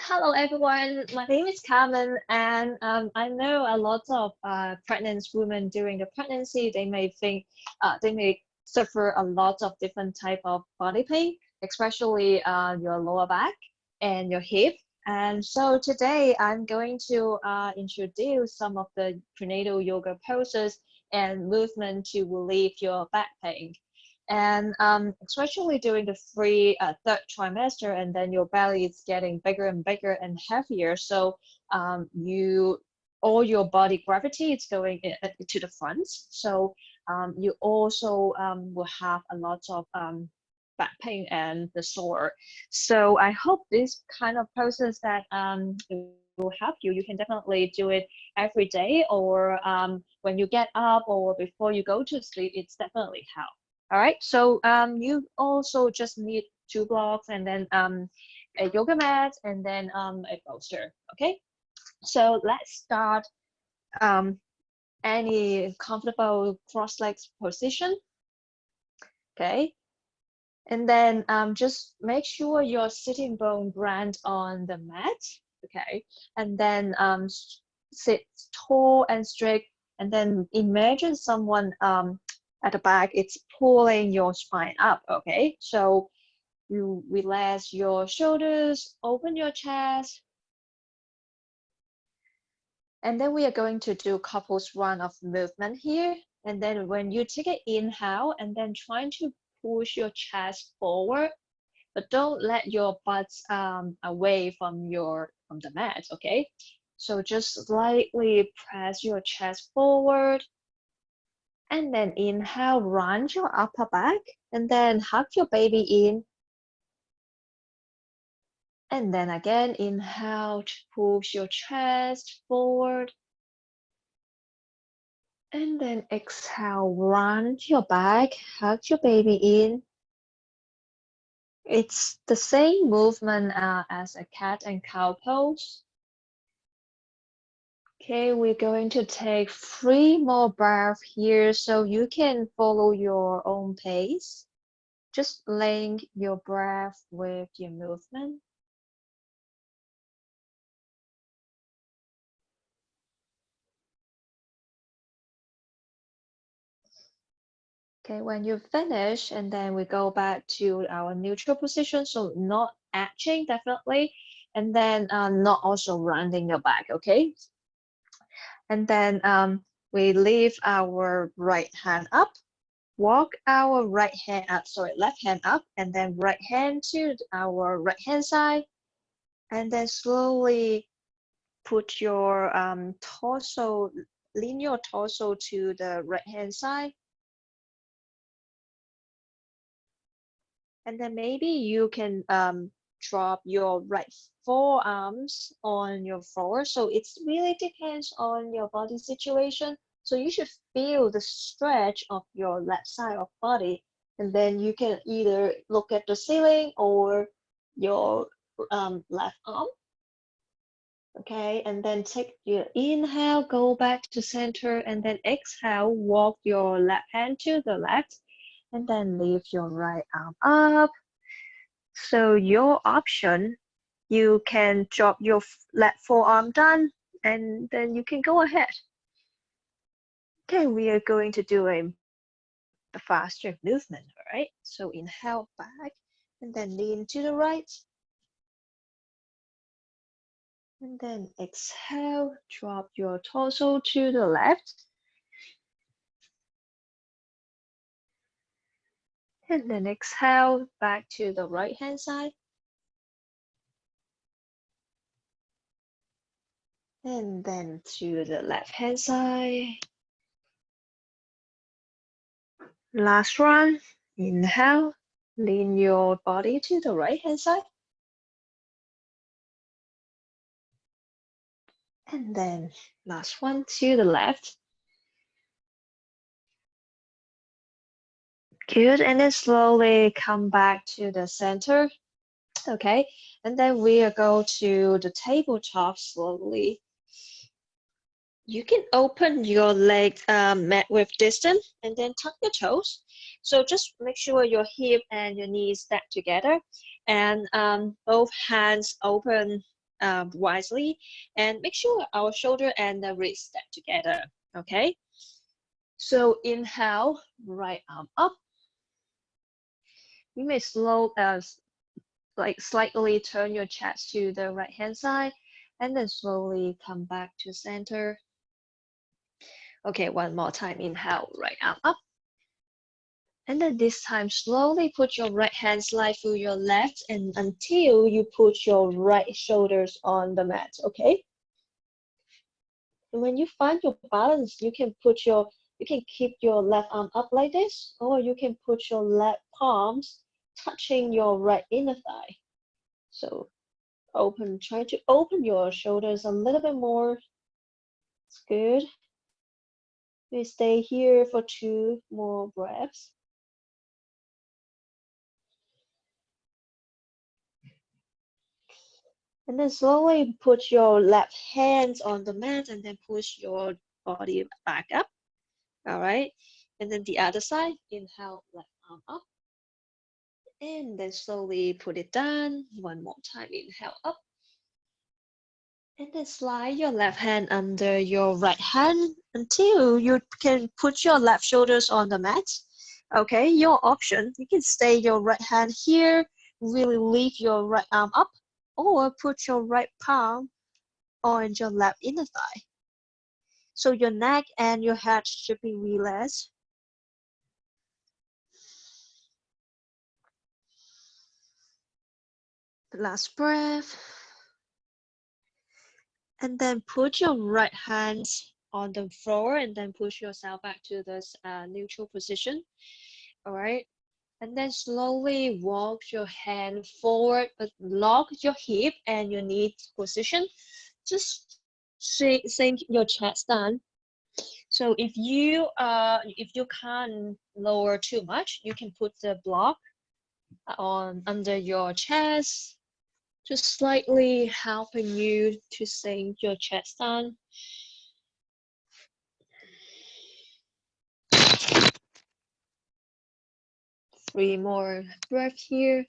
Hello everyone, my name is Carmen, and I know a lot of pregnant women during the pregnancy, they may think they may suffer a lot of different type of body pain, especially your lower back and your hip. And so today I'm going to introduce some of the prenatal yoga poses and movement to relieve your back pain. And especially during the third trimester, and then your belly is getting bigger and bigger and heavier. So you all your body gravity is going to the front. So you also will have a lot of back pain and the sore. So I hope this kind of process that will help you. You can definitely do it every day, or when you get up or before you go to sleep. It's definitely help. All right, so you also just need two blocks and then a yoga mat and then a bolster. Okay, so let's start any comfortable cross-legs position. Okay, and then just make sure your sitting bone lands on the mat. Okay, and then sit tall and straight, and then imagine someone at the back, it's pulling your spine up. Okay, so you relax your shoulders, open your chest, and then we are going to do couples run of movement here. And then when you take an inhale and then trying to push your chest forward, but don't let your butt away from the mat. Okay, so just slightly press your chest forward. And then inhale, round your upper back, and then hug your baby in. And then again, inhale to push your chest forward. And then exhale, round your back, hug your baby in. It's the same movement as a cat and cow pose. Okay, we're going to take 3 more breaths here so you can follow your own pace. Just link your breath with your movement. Okay, when you finish, and then we go back to our neutral position, so not arching definitely, and then not also rounding your back, okay? And then we leave our right hand up, walk our right hand up, sorry, left hand up, and then right hand to our right hand side, and then slowly put your torso, lean your torso to the right hand side. And then maybe you can drop your right forearms on your floor. So it really depends on your body situation. So you should feel the stretch of your left side of body. And then you can either look at the ceiling or your left arm. Okay, and then take your inhale, go back to center, and then exhale, walk your left hand to the left. And then lift your right arm up. So your option, you can drop your left forearm down and then you can go ahead. Okay, we are going to do a faster movement, all right? So inhale back and then lean to the right. And then exhale, drop your torso to the left. And then exhale back to the right hand side. And then to the left hand side. Last one, inhale, lean your body to the right hand side. And then last one to the left. Good, and then slowly come back to the center. Okay, and then we'll go to the tabletop slowly. You can open your legs mat with distance and then tuck your toes. So just make sure your hip and your knees stack together, and both hands open wisely, and make sure our shoulder and the wrist step together. Okay. So inhale, right arm up. You may slightly turn your chest to the right hand side, and then slowly come back to center. Okay, one more time. Inhale, right arm up. And then this time, slowly put your right hand slide through your left and until you put your right shoulders on the mat, okay? And when you find your balance, you can keep your left arm up like this, or you can put your left palms touching your right inner thigh. So try to open your shoulders a little bit more. It's good. We stay here for 2 more breaths. And then slowly put your left hands on the mat and then push your body back up. All right. And then the other side, inhale, left arm up. And then slowly put it down. One more time, inhale up. And then slide your left hand under your right hand until you can put your left shoulders on the mat. Okay, your option. You can stay your right hand here, really lift your right arm up, or put your right palm on your left inner thigh. So your neck and your head should be relaxed. Last breath. And then put your right hands on the floor and then push yourself back to this neutral position. All right. And then slowly walk your hand forward, but lock your hip and your knee position. Just sink your chest down. So if you can't lower too much, you can put the block on under your chest, just slightly helping you to sink your chest down. Three more breaths here.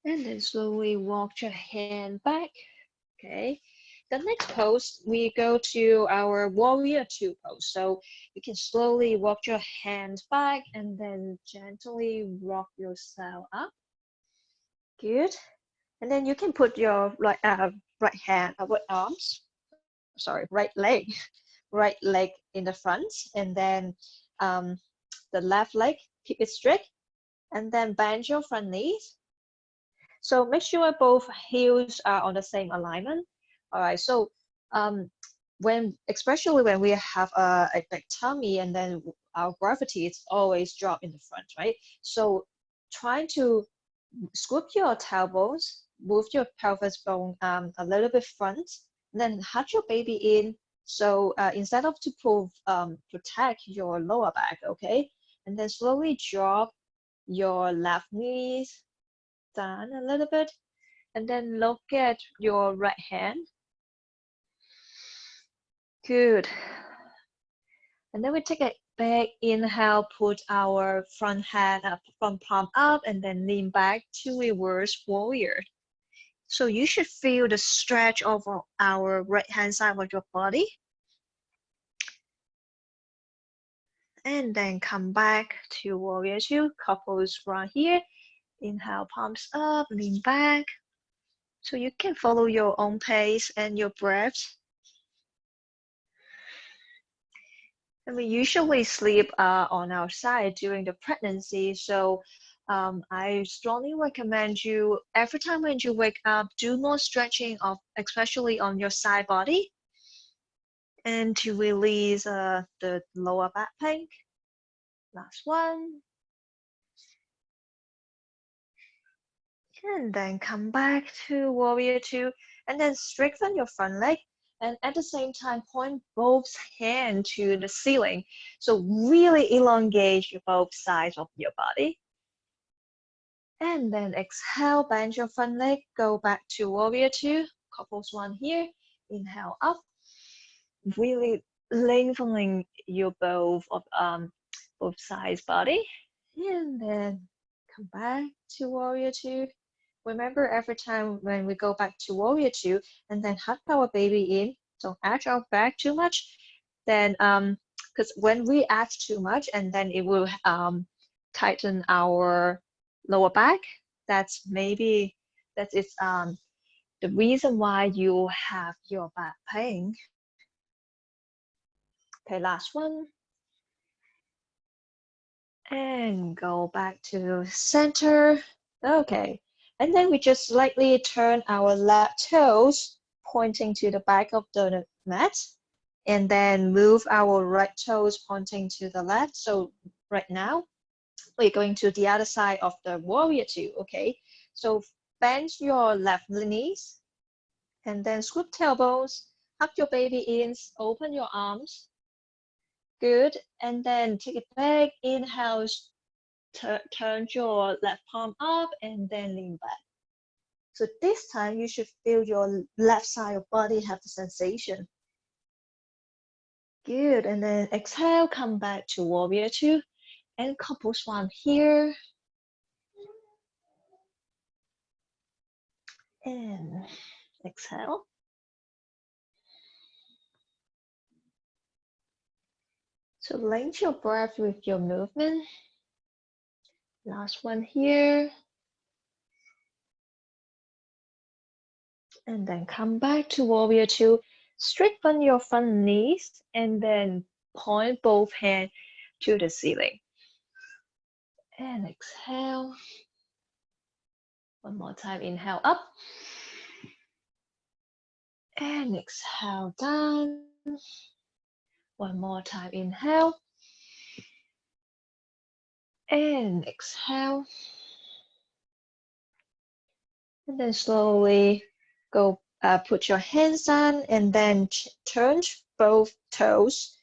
And then slowly walk your hand back. Okay. The next pose, we go to our warrior two pose. So you can slowly walk your hand back and then gently rock yourself up. Good. And then you can put your right leg in the front, and then the left leg, keep it straight, and then bend your front knees. So make sure both heels are on the same alignment. All right, so especially when we have a big tummy and then our gravity is always drop in the front, right? So trying to scoop your tailbones, move your pelvis bone a little bit front, then hug your baby in. So instead of to protect your lower back, okay? And then slowly drop your left knees down a little bit, and then look at your right hand. Good. And then we take a big inhale, put our front hand up, front palm up, and then lean back to reverse warrior. So you should feel the stretch of our right hand side of your body. And then come back to warrior two, couples right here. Inhale, palms up, lean back. So you can follow your own pace and your breaths. And we usually sleep on our side during the pregnancy. So I strongly recommend you, every time when you wake up, do more stretching especially on your side body, and to release the lower back pain. Last one. And then come back to warrior two, and then strengthen your front leg. And at the same time, point both hands to the ceiling. So really elongate both sides of your body. And then exhale, bend your front leg, go back to warrior two, couples one here. Inhale up, really lengthening your both sides body. And then come back to warrior two. Remember, every time when we go back to warrior two and then hug our baby in, don't arch our back too much. Then, because when we arch too much, and then it will tighten our lower back. That's maybe that is the reason why you have your back pain. Okay, last one. And go back to center. Okay, and then we just slightly turn our left toes pointing to the back of the mat, and then move our right toes pointing to the left. So right now we're going to the other side of the warrior two. Okay, so bend your left knees and then scoop tailbones, hug your baby in, open your arms. Good, and then take a big inhale, turn your left palm up and then lean back. So this time you should feel your left side of body have the sensation. Good, and then exhale, come back to warrior two and couple swan here. And exhale. So lengthen your breath with your movement. Last one here. And then come back to warrior two. Straighten your front knees and then point both hands to the ceiling. And exhale. One more time, inhale up. And exhale down. One more time, inhale. And exhale. And then slowly go put your hands down and then turn both toes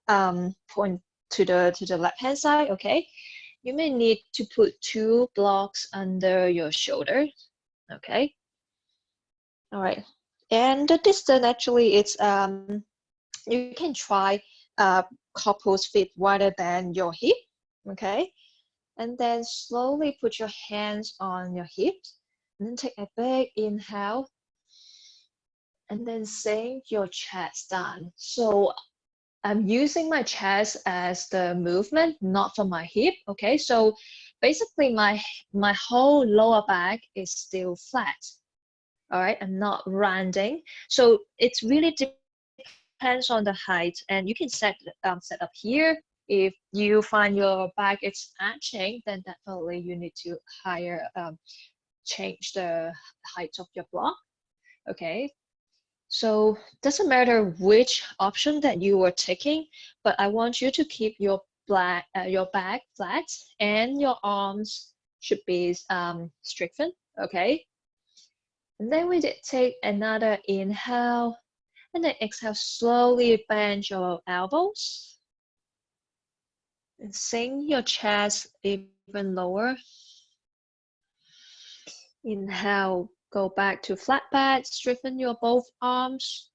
point to the left hand side. Okay, you may need to put 2 blocks under your shoulder. Okay, all right, and the distance actually it's you can try couples feet wider than your hip. Okay, and then slowly put your hands on your hips and then take a big inhale and then sink your chest down. So I'm using my chest as the movement, not for my hip. Okay, so basically my whole lower back is still flat. All right, I'm not rounding. So it's really depends on the height, and you can set up here. If you find your back is arching, then definitely you need to higher change the height of your block. Okay, so doesn't matter which option that you are taking, but I want you to keep your back flat and your arms should be straightened. Okay, and then we did take another inhale and then exhale. Slowly bend your elbows and sink your chest even lower. Inhale, go back to flat back, straighten your both arms.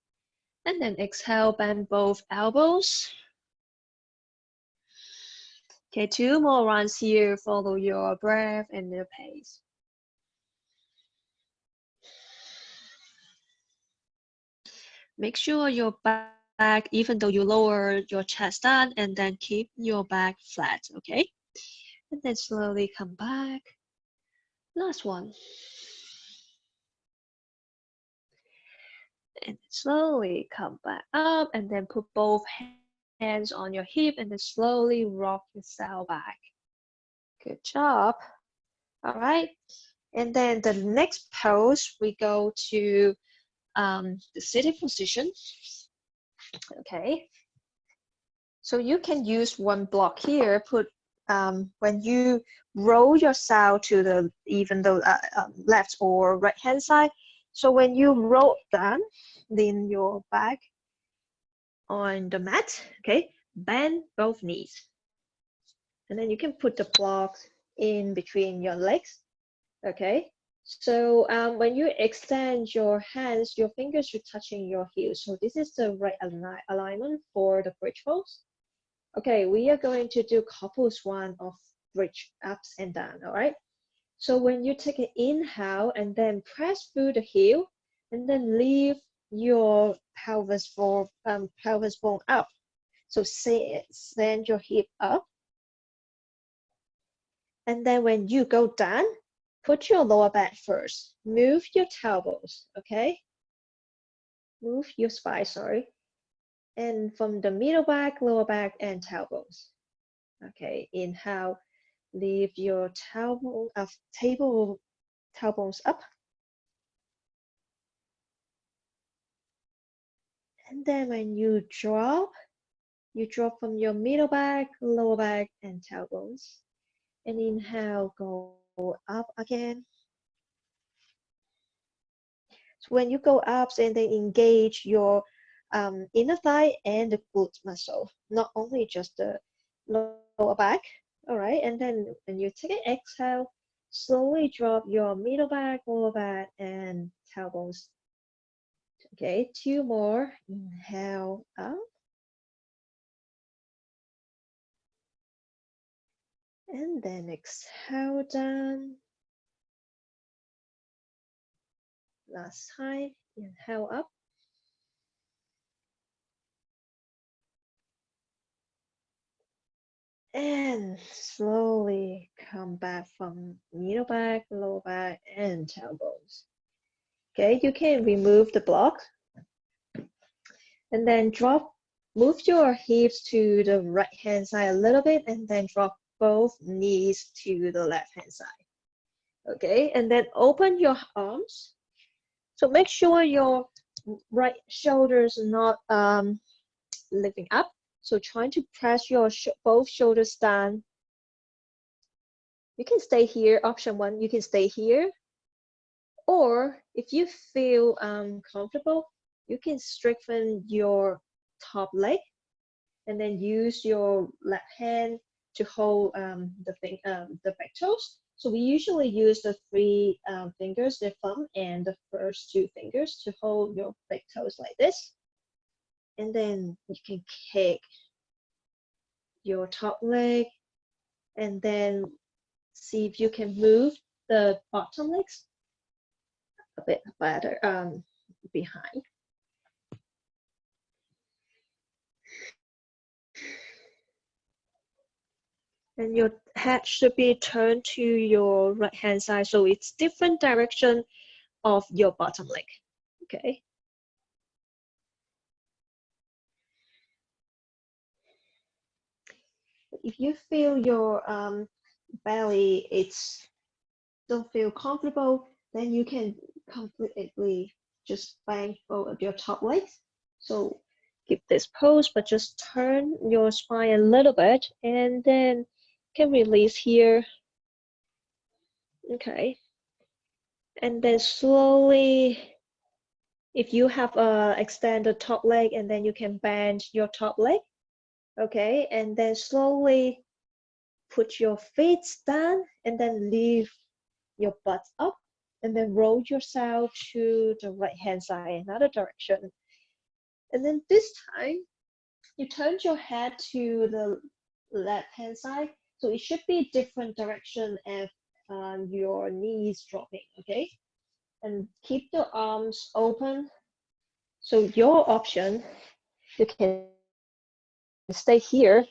And then exhale, bend both elbows. Okay, 2 more rounds here. Follow your breath and your pace. Make sure your back, even though you lower your chest down, and then keep your back flat, okay? And then slowly come back. Last one. And slowly come back up, and then put both hands on your hip, and then slowly rock yourself back. Good job. All right. And then the next pose, we go to the sitting position. Okay. So you can use 1 block here. Put when you roll yourself to the left or right hand side. So when you roll down, lean your back on the mat. Okay. Bend both knees, and then you can put the blocks in between your legs. Okay. So when you extend your hands, your fingers should touching your heels. So this is the right alignment for the bridge pose. Okay, we are going to do couple swan of bridge ups and down. All right. So when you take an inhale and then press through the heel and then lift your pelvis bone up. So send your hip up. And then when you go down, put your lower back first. Move your tailbones, okay? Move your spine, sorry. And from the middle back, lower back, and tailbones. Okay, inhale, lift your tailbones up. And then when you drop from your middle back, lower back, and tailbones. And inhale, go up again. So when you go up, and then engage your inner thigh and the glute muscle, not only just the lower back. All right, and then when you take an exhale, slowly drop your middle back, lower back, and tailbones. Okay, 2 more. Inhale up. And then exhale down. Last time, inhale up. And slowly come back from middle back, lower back, and tailbones. Okay, you can remove the block. And then move your hips to the right hand side a little bit, and then drop both knees to the left hand side. Okay, and then open your arms. So make sure your right shoulder is not lifting up. So trying to press your both shoulders down. You can stay here. Option 1, you can stay here. Or if you feel comfortable, you can strengthen your top leg and then use your left hand to hold the back toes. So we usually use the 3 fingers, the thumb and the first 2 fingers to hold your back toes like this. And then you can kick your top leg and then see if you can move the bottom legs a bit better behind. And your head should be turned to your right hand side, so it's different direction of your bottom leg. Okay. If you feel your belly don't feel comfortable, then you can completely just bang forward your top legs. So keep this pose, but just turn your spine a little bit, and then can release here. Okay. And then slowly, if you have extend the top leg, and then you can bend your top leg. Okay, and then slowly put your feet down, and then lift your butt up, and then roll yourself to the right hand side, another direction. And then this time, you turn your head to the left hand side, so it should be different direction if your knees dropping. Okay, and keep the arms open. So your option, you can stay here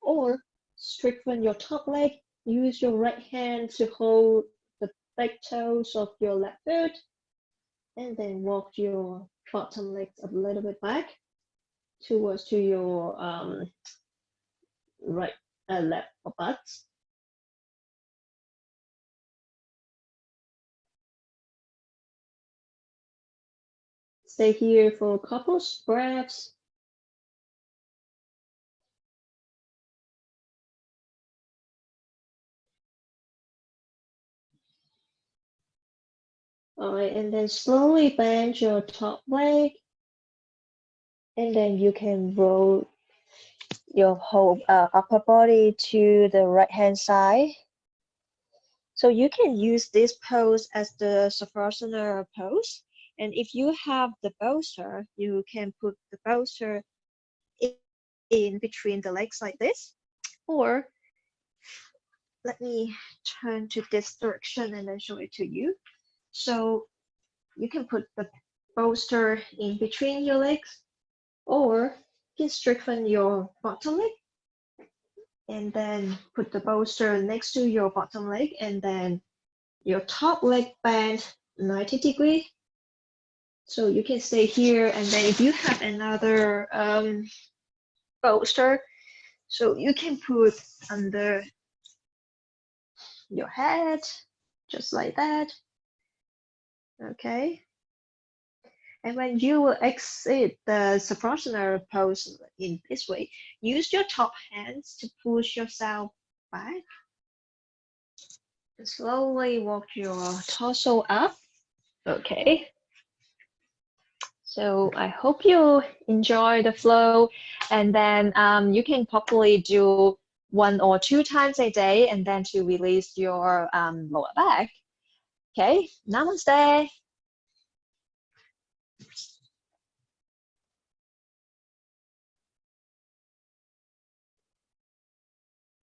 or straighten your top leg. Use your right hand to hold the back toes of your left foot, and then walk your bottom legs a little bit back towards to your left butt. Stay here for a couple breaths. All right, and then slowly bend your top leg, and then you can roll your whole upper body to the right hand side. So you can use this pose as the Savasana pose. And if you have the bolster, you can put the bolster in between the legs like this. Or let me turn to this direction and then show it to you. So you can put the bolster in between your legs, or you can strengthen your bottom leg and then put the bolster next to your bottom leg, and then your top leg bend 90 degrees. So you can stay here, and then if you have another bolster, so you can put under your head, just like that. Okay. And when you will exit the Savasana pose in this way, use your top hands to push yourself back. And slowly walk your torso up. Okay. So I hope you enjoy the flow, and then you can probably do 1 or 2 times a day, and then to release your lower back. Okay, namaste.